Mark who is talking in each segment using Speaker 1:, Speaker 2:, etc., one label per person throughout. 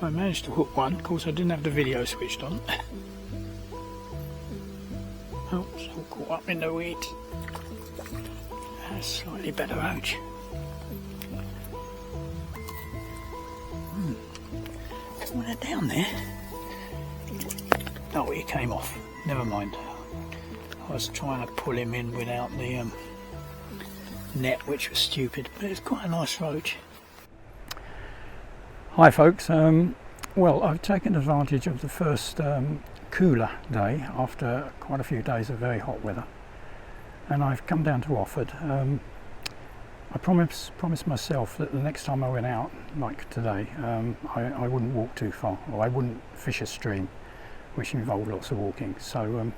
Speaker 1: I managed to hook one. Of course I didn't have the video switched on. Oh, it's all caught up in the weeds. That's slightly better ouch. Well, they're down there. Oh, he came off. Never mind. I was trying to pull him in without the net, which was stupid, but it's quite a nice roach. Hi folks, well, I've taken advantage of the first cooler day after quite a few days of very hot weather, and I've come down to Offord. I promised myself that the next time I went out, like today, I wouldn't walk too far, or I wouldn't fish a stream, which involved lots of walking. So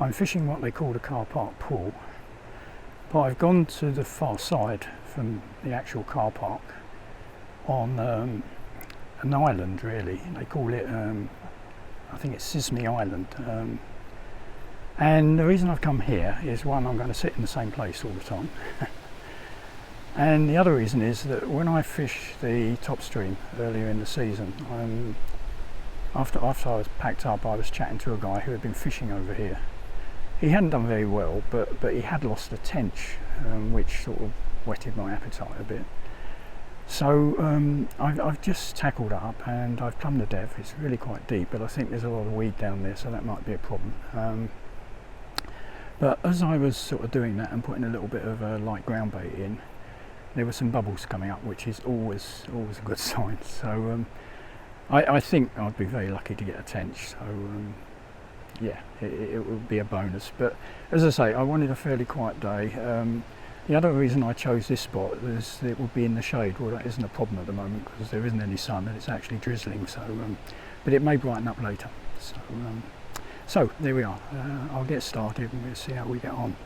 Speaker 1: I'm fishing what they call a car park pool, but I've gone to the far side from the actual car park on an island, really. They call it, I think it's Sisney Island. And the reason I've come here is, one, I'm going to sit in the same place all the time. And the other reason is that when I fished the top stream earlier in the season, after I was packed up, I was chatting to a guy who had been fishing over here. He hadn't done very well, but he had lost a tench, which sort of whetted my appetite a bit. So I've just tackled up and I've plumbed the depth. It's really quite deep, but I think there's a lot of weed down there, so that might be a problem. But as I was sort of doing that and putting a little bit of light ground bait in, there were some bubbles coming up, which is always a good sign. So I think I'd be very lucky to get a tench. So yeah, it would be a bonus. But as I say, I wanted a fairly quiet day. The other reason I chose this spot is it would be in the shade. Well, that isn't a problem at the moment because there isn't any sun and it's actually drizzling. So, but it may brighten up later. So there we are. I'll get started and we'll see how we get on.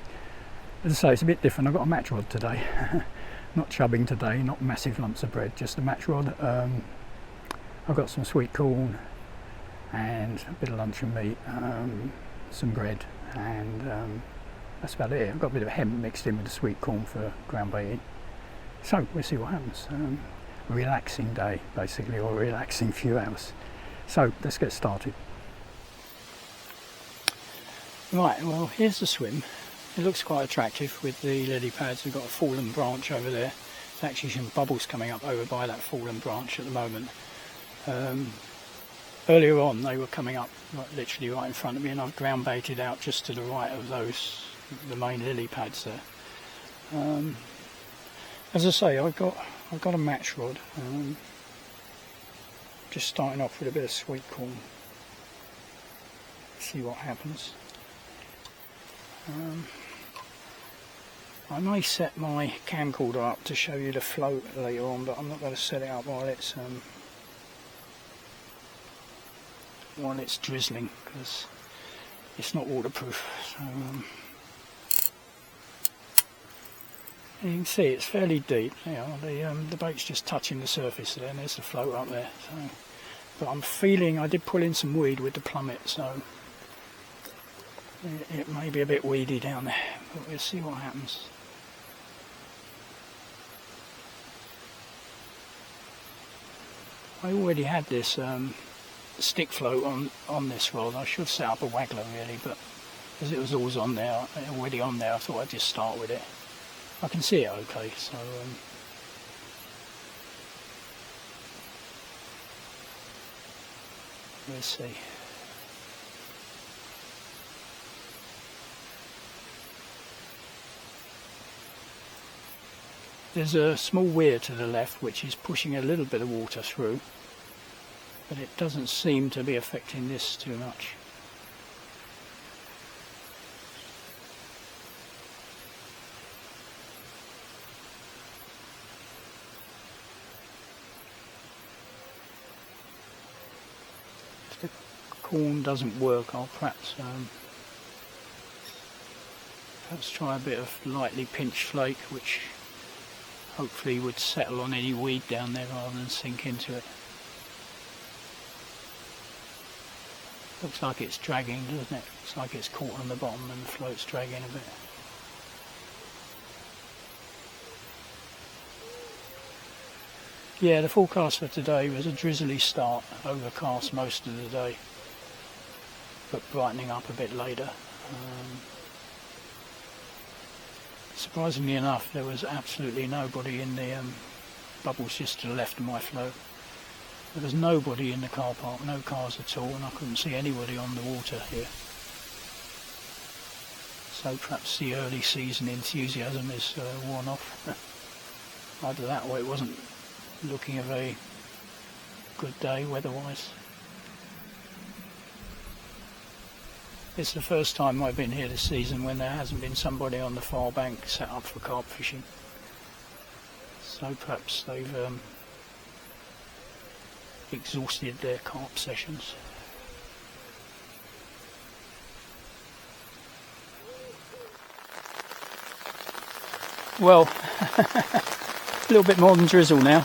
Speaker 1: As I say, it's a bit different. I've got a match rod today. Not chubbing today, not massive lumps of bread, just a match rod. I've got some sweet corn and a bit of luncheon meat, some bread, and that's about it. I've got a bit of hemp mixed in with the sweet corn for ground baiting. So we'll see what happens. A relaxing day, basically, or a relaxing few hours. So let's get started. Right, well, here's the swim. It looks quite attractive with the lily pads. We've got a fallen branch over there. There's actually some bubbles coming up over by that fallen branch at the moment. Earlier on they were coming up literally right in front of me, and I've ground baited out just to the right of the main lily pads there. As I say, I've got a match rod. Just starting off with a bit of sweet corn. See what happens. I may set my camcorder up to show you the float later on, but I'm not going to set it up while it's drizzling, because it's not waterproof. So you can see it's fairly deep. You know, the bait's just touching the surface there, and there's the float up there. So, but I'm feeling I did pull in some weed with the plummet, so it may be a bit weedy down there, but we'll see what happens. I already had this stick float on this rod. I should set up a waggler really, but as it was always on there, already on there, I thought I'd just start with it. I can see it okay, so we'll see. There's a small weir to the left which is pushing a little bit of water through, but it doesn't seem to be affecting this too much. If the corn doesn't work, I'll perhaps try a bit of lightly pinched flake, which hopefully would settle on any weed down there rather than sink into it. Looks like it's dragging, doesn't it? Looks like it's caught on the bottom and the float's dragging a bit. Yeah, the forecast for today was a drizzly start, overcast most of the day, but brightening up a bit later. Surprisingly enough, there was absolutely nobody in the bubbles just to the left of my flow. There was nobody in the car park, no cars at all, and I couldn't see anybody on the water here. So perhaps the early season enthusiasm is worn off. Either that or it wasn't looking a very good day weather-wise. It's the first time I've been here this season when there hasn't been somebody on the far bank set up for carp fishing. So perhaps they've exhausted their carp sessions. Well, a little bit more than drizzle now.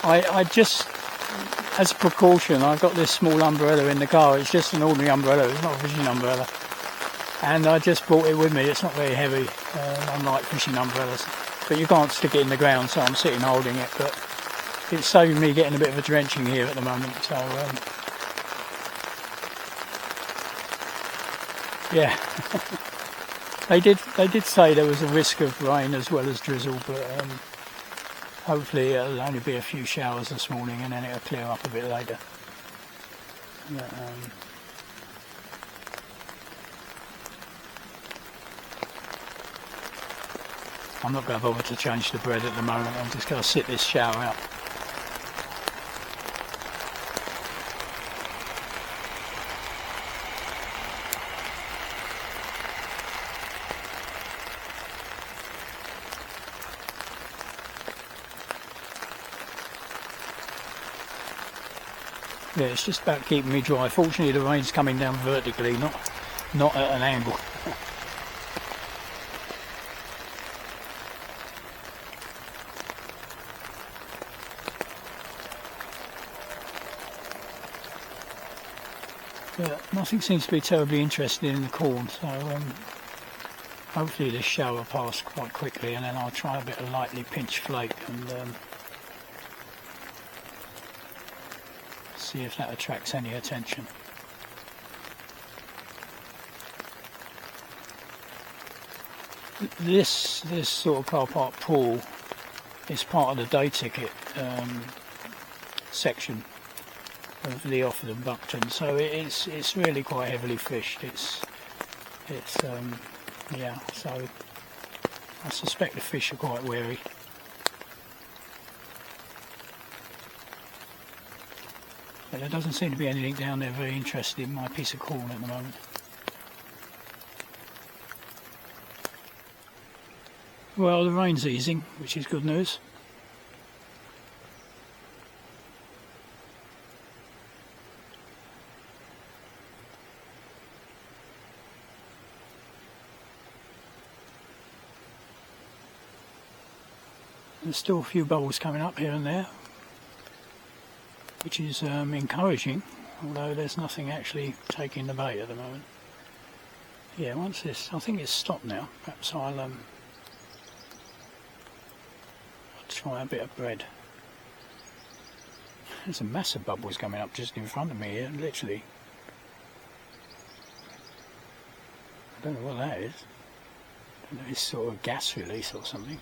Speaker 1: I just, as a precaution, I've got this small umbrella in the car. It's just an ordinary umbrella, it's not a fishing umbrella. And I just brought it with me. It's not very heavy, unlike fishing umbrellas. But you can't stick it in the ground, so I'm sitting holding it. But it's saving me getting a bit of a drenching here at the moment. So, yeah. They did say there was a risk of rain as well as drizzle, but hopefully it'll only be a few showers this morning and then it'll clear up a bit later. But, I'm not going to bother to change the bread at the moment. I'm just going to sit this shower out. Yeah, it's just about keeping me dry. Fortunately the rain's coming down vertically, not at an angle. But nothing seems to be terribly interested in the corn, so hopefully this shower will pass quite quickly and then I'll try a bit of lightly pinched flake and see if that attracts any attention. This sort of car park pool is part of the day ticket section of the Offord and Buckton, so it's really quite heavily fished. It's yeah, so I suspect the fish are quite wary. But there doesn't seem to be anything down there very interested in my piece of corn at the moment. Well, the rain's easing, which is good news. There's still a few bubbles coming up here and there, which is encouraging, although there's nothing actually taking the bait at the moment. Yeah, once this, I think it's stopped now. Perhaps I'll try a bit of bread. There's some massive bubbles coming up just in front of me here, literally. I don't know what that is. I don't know, it's sort of gas release or something.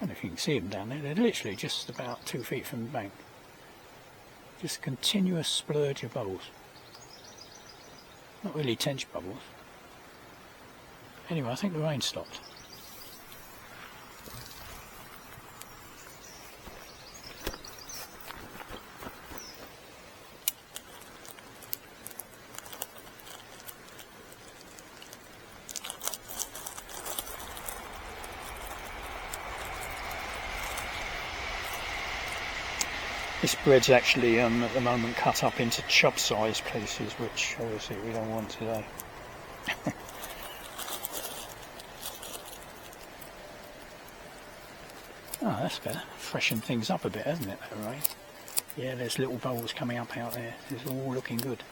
Speaker 1: I don't know if you can see them down there. They're literally just about 2 feet from the bank. Just a continuous splurge of bubbles. Not really tench bubbles. Anyway, I think the rain stopped. This bread's actually at the moment cut up into chub sized pieces, which obviously we don't want today. Oh, that's better. Freshened things up a bit, hasn't it, that rain? Yeah, there's little bubbles coming up out there. It's all looking good.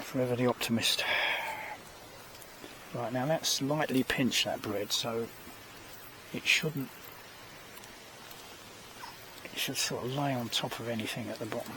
Speaker 1: Forever the optimist. Right, now that's slightly pinched, that bread, so it should sort of lay on top of anything at the bottom.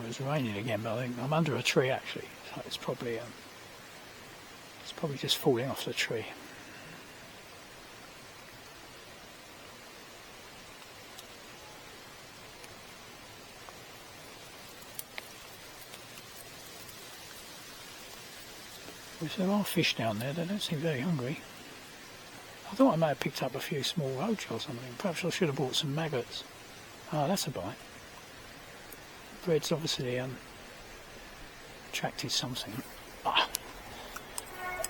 Speaker 1: It's raining again, but I think I'm under a tree actually, so it's probably just falling off the tree. If there are fish down there, they don't seem very hungry. I thought I may have picked up a few small roach or something. Perhaps I should have bought some maggots. Ah, that's a bite. Bread's obviously attracted something. Ah.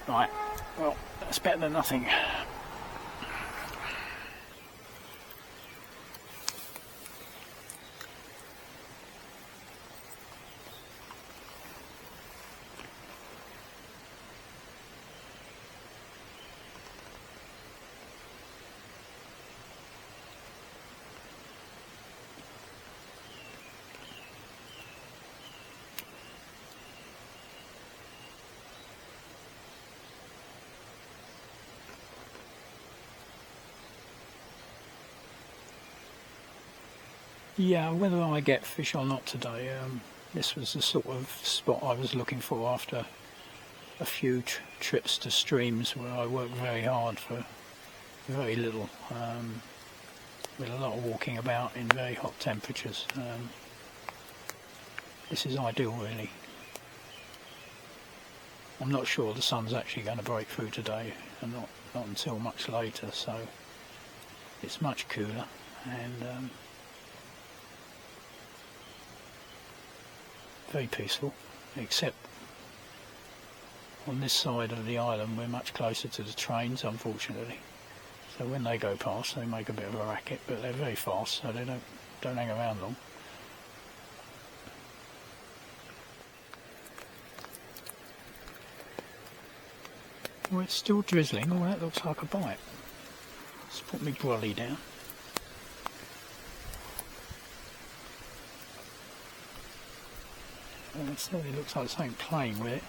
Speaker 1: Right, well, that's better than nothing. Yeah, whether I get fish or not today, this was the sort of spot I was looking for after a few trips to streams where I worked very hard for very little, with a lot of walking about in very hot temperatures. This is ideal really. I'm not sure the sun's actually going to break through today, and not until much later, so it's much cooler, and very peaceful, except on this side of the island we're much closer to the trains, unfortunately, so when they go past they make a bit of a racket, but they're very fast, so they don't hang around long. Well, it's still drizzling. Oh, that looks like a bite. Let's put my brolly down. Well, it certainly looks like something playing with it.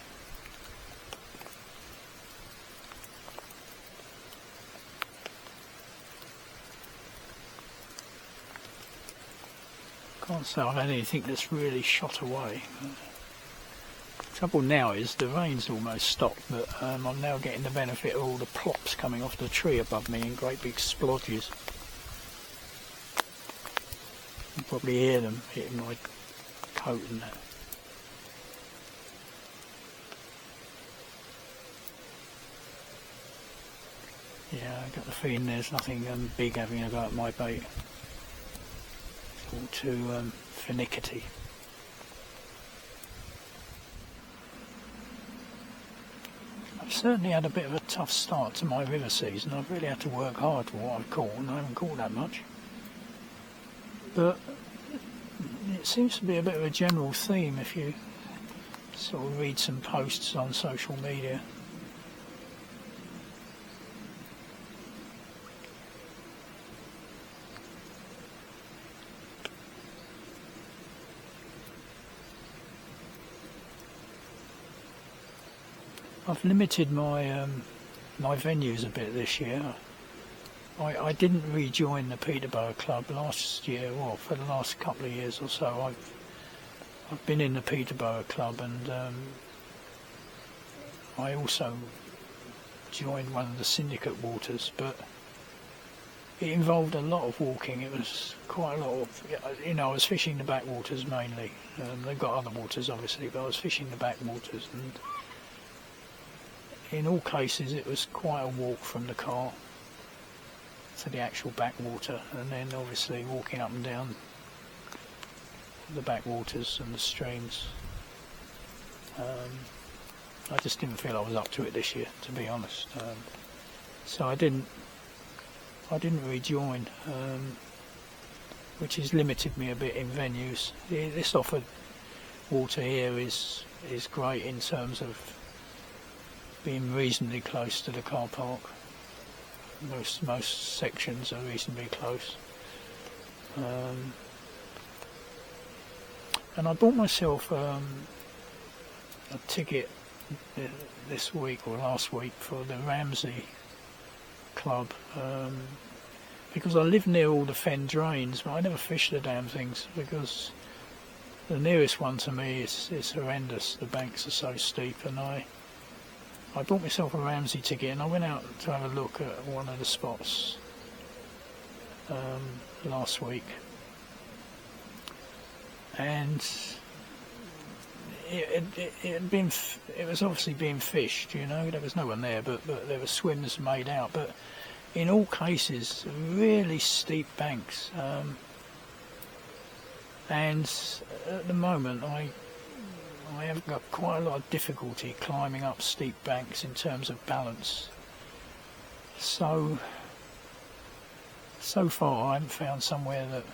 Speaker 1: Can't say I've had anything that's really shot away. The trouble now is the rain's almost stopped, but I'm now getting the benefit of all the plops coming off the tree above me in great big splodges. You can probably hear them hitting my coat and that. Yeah, I got the feeling there's nothing big having a go at my bait. It's all too finicky. I've certainly had a bit of a tough start to my river season. I've really had to work hard for what I've caught, and I haven't caught that much. But it seems to be a bit of a general theme if you sort of read some posts on social media. I've limited my my venues a bit this year. I didn't rejoin the Peterborough Club last year, or for the last couple of years or so. I've been in the Peterborough Club, and I also joined one of the syndicate waters, but it involved a lot of walking. It was quite a lot of, I was fishing the backwaters mainly. They've got other waters obviously, but I was fishing the backwaters, and in all cases it was quite a walk from the car to the actual backwater, and then obviously walking up and down the backwaters and the streams. I just didn't feel I was up to it this year, to be honest. So I didn't rejoin, which has limited me a bit in venues. This Offord water here is great in terms of being reasonably close to the car park. Most sections are reasonably close. And I bought myself a ticket this week or last week for the Ramsey Club, because I live near all the fen drains, but I never fish the damn things because the nearest one to me is horrendous. The banks are so steep, and I bought myself a Ramsey ticket, and I went out to have a look at one of the spots last week, and it was obviously being fished, you know. There was no one there, but there were swims made out, but in all cases really steep banks, and at the moment I have got quite a lot of difficulty climbing up steep banks in terms of balance. So far I haven't found somewhere that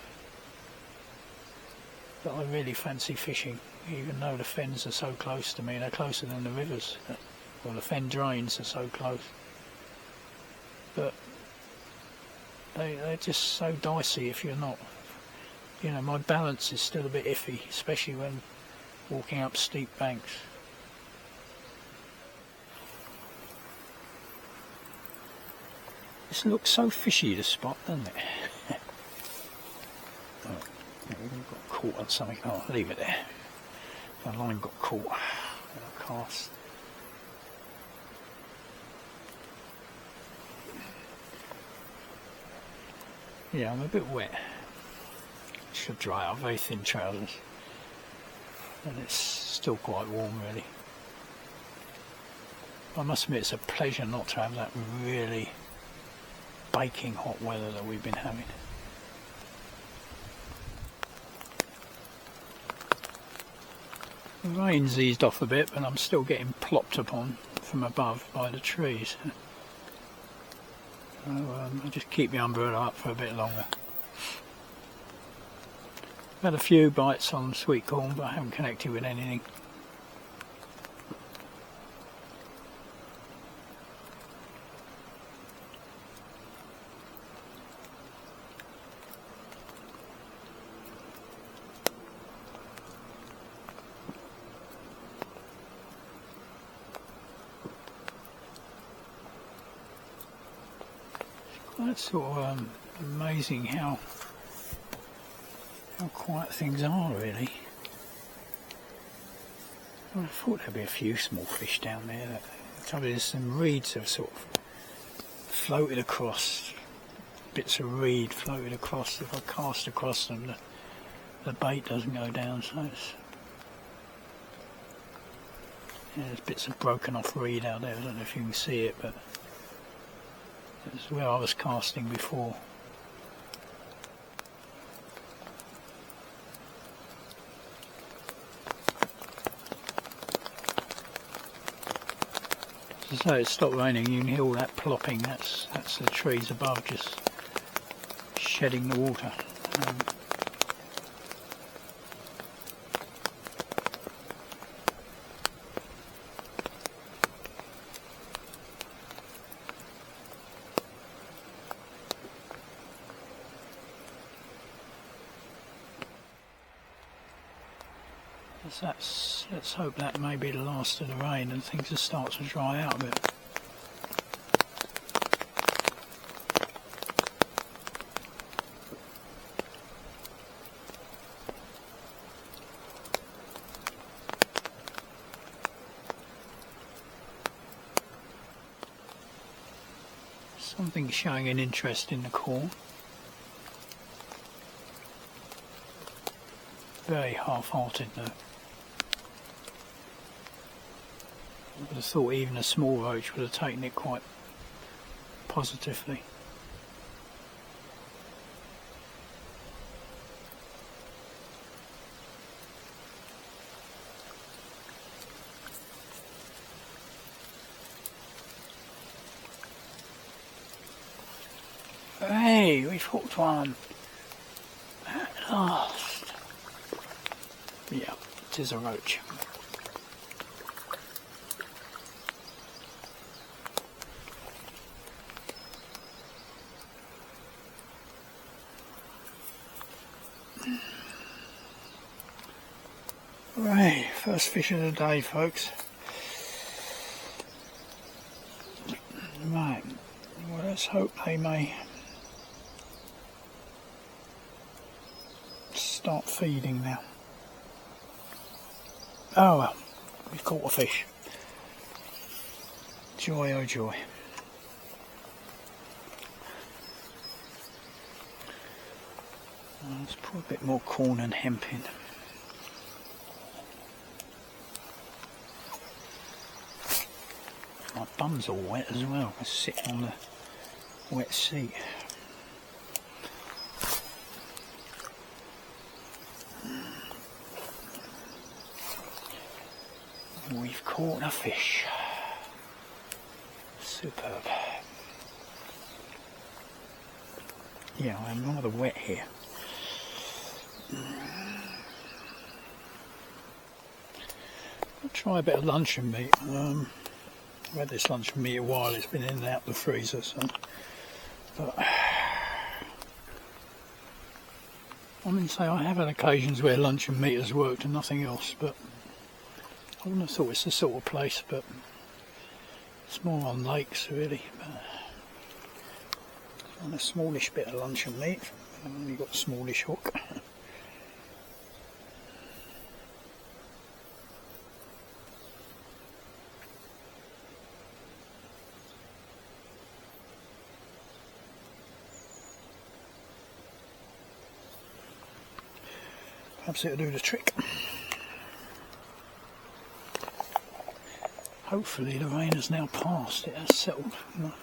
Speaker 1: I really fancy fishing, even though the fens are so close to me. They're closer than the rivers, or the fen drains are so close, but they're just so dicey if you're not, you know, my balance is still a bit iffy, especially when walking up steep banks. This looks so fishy, this spot, doesn't it? We've got caught on something. Oh, leave it there. The line got caught in a cast. Yeah, I'm a bit wet. Should dry out. Very thin trousers, and it's still quite warm, really. I must admit, it's a pleasure not to have that really baking hot weather that we've been having. The rain's eased off a bit, but I'm still getting plopped upon from above by the trees. So I'll just keep the umbrella up for a bit longer. I've had a few bites on sweet corn, but I haven't connected with anything. It's sort of amazing how quiet things are, really. I thought there'd be a few small fish down there. The trouble is, some reeds have sort of floated across, bits of reed floated across. If I cast across them, the bait doesn't go down, so it's, yeah, there's bits of broken off reed out there. I don't know if you can see it, but it's where I was casting before. So it stopped raining, you can hear all that plopping. That's the trees above just shedding the water. Let's hope that may be the last of the rain and things will start to dry out a bit. Something showing an interest in the corn. Very half-hearted though. I would have thought even a small roach would have taken it quite positively. Hooray! We've hooked one at last. Yeah, it is a roach. Right, first fish of the day, folks. Right, well, let's hope they may start feeding now. Oh well, we've caught a fish. Joy, oh joy. Let's put a bit more corn and hemp in. My bum's all wet as well. I sit on the wet seat. We've caught a fish. Superb. Yeah, I'm rather wet here. I'll try a bit of luncheon meat. I've had this luncheon meat a while, it's been in and out the freezer, so. But I mean, say I have had occasions where luncheon meat has worked and nothing else, but I wouldn't have thought it's the sort of place, but it's more on lakes really. But on a smallish bit of luncheon meat, I've only got a smallish hook. Perhaps it'll do the trick. Hopefully the rain has now passed, it has settled,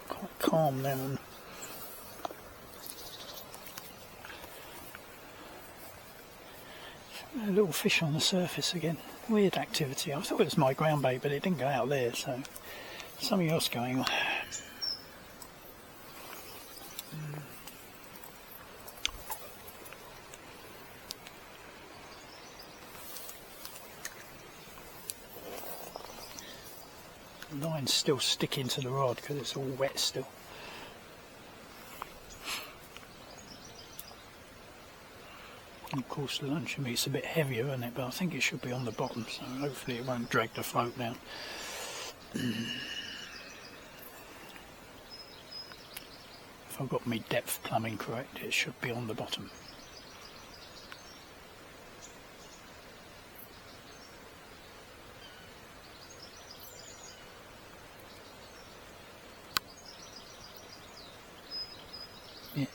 Speaker 1: quite calm now. And a little fish on the surface again, weird activity. I thought it was my ground bait, but it didn't go out there, so something else going on. The line's still sticking to the rod because it's all wet still. And of course the luncheon meat's a bit heavier, isn't it? But I think it should be on the bottom, so hopefully it won't drag the float down. If I've got my depth plumbing correct, it should be on the bottom. Yeah,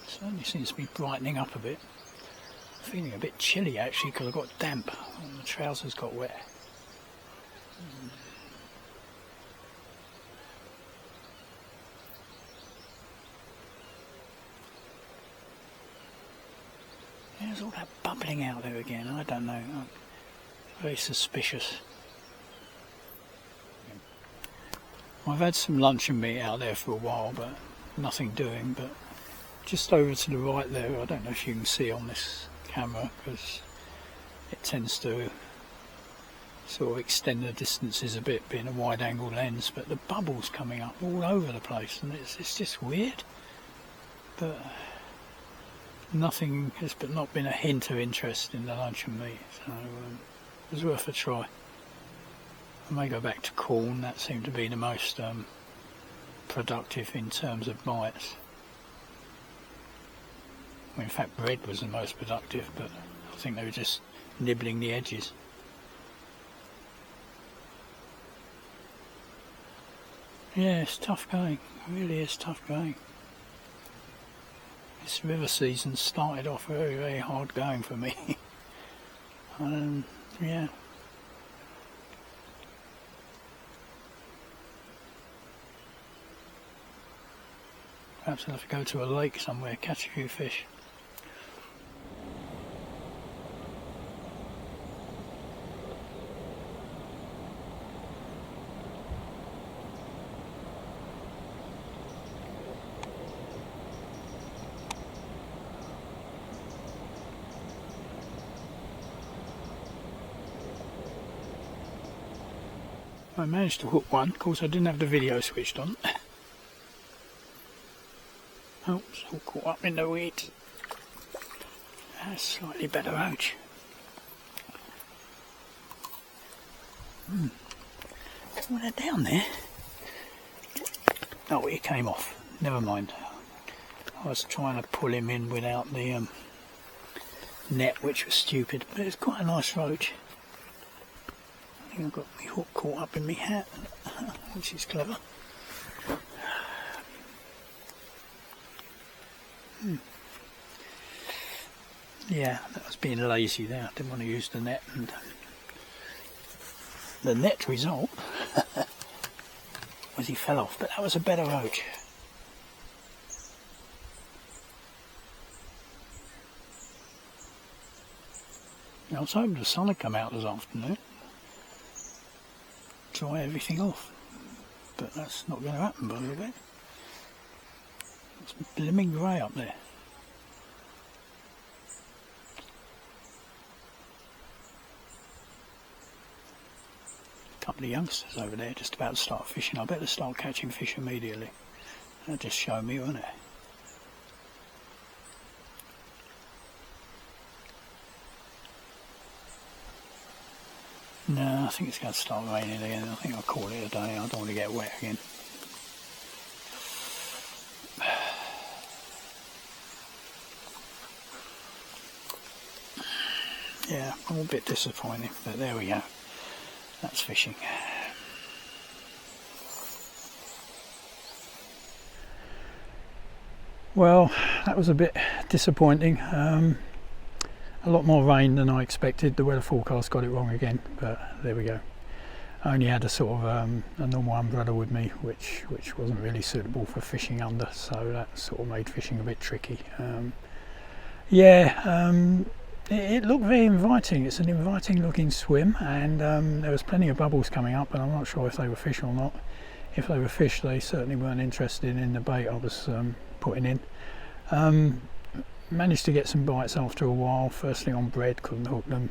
Speaker 1: certainly seems to be brightening up a bit. Feeling a bit chilly actually because I got damp and the trousers got wet. There's all that bubbling out there again. I don't know. I'm very suspicious. I've had some luncheon meat out there for a while, but nothing doing. But just over to the right there, I don't know if you can see on this camera because it tends to sort of extend the distances a bit being a wide angle lens, but the bubbles coming up all over the place and it's just weird, but nothing has but not been a hint of interest in the luncheon meat, so it was worth a try. I may go back to corn, that seemed to be the most productive in terms of bites. In fact, bread was the most productive, but I think they were just nibbling the edges. Yeah, it's tough going. It really is tough going. This river season started off very, very hard going for me. Yeah. Perhaps I'll have to go to a lake somewhere, catch a few fish. I managed to hook one. Of course I didn't have the video switched on. Oh, it's all caught up in the weeds. That's slightly better roach. Well, they're down there. Oh, it came off. Never mind. I was trying to pull him in without the net, which was stupid, but it's quite a nice roach. I think I've got my hook caught up in my hat, which is clever. Yeah, that was being lazy there. I didn't want to use the net, and the net result was he fell off, but that was a better roach. I was hoping the sun would come out this afternoon, dry everything off, but that's not going to happen by the look of it. It's blimmin' grey up there. A couple of youngsters over there just about to start fishing. I better start catching fish immediately. That'll just show me, won't it? No, I think it's going to start raining again. I think I'll call it a day. I don't want to get wet again. Yeah, I'm a bit disappointed, but there we go. That's fishing. Well, that was a bit disappointing. A lot more rain than I expected. The weather forecast got it wrong again, but there we go. I only had a sort of a normal umbrella with me, which wasn't really suitable for fishing under, so that sort of made fishing a bit tricky. It looked very inviting. It's an inviting looking swim, and there was plenty of bubbles coming up, and I'm not sure if they were fish or not. If they were fish, they certainly weren't interested in the bait I was putting in. Managed to get some bites after a while, firstly on bread, couldn't hook them,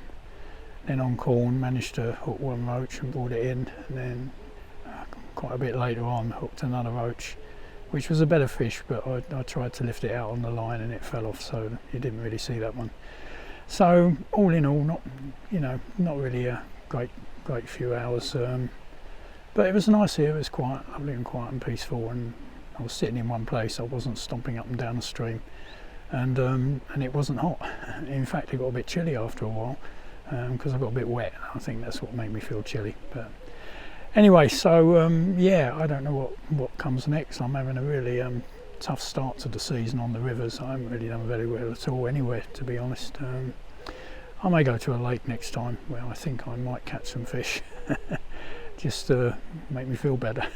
Speaker 1: then on corn, managed to hook one roach and brought it in, and then quite a bit later on hooked another roach, which was a better fish, but I tried to lift it out on the line and it fell off, so you didn't really see that one. So all in all, not really a great few hours, but it was nice here. It was quite lovely and quiet and peaceful, and I was sitting in one place. I wasn't stomping up and down the stream, and it wasn't hot. In fact, it got a bit chilly after a while because I got a bit wet. I think that's what made me feel chilly. But anyway, so yeah, I don't know what comes next. I'm having a really tough start to the season on the rivers. I haven't really done very well at all anywhere, to be honest. I may go to a lake next time where I think I might catch some fish just to make me feel better.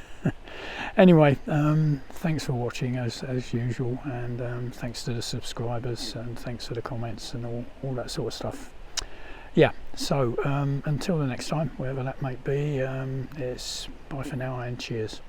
Speaker 1: Anyway, thanks for watching as usual, and thanks to the subscribers, and thanks for the comments and all that sort of stuff. Yeah, so until the next time, wherever that might be, it's bye for now and cheers.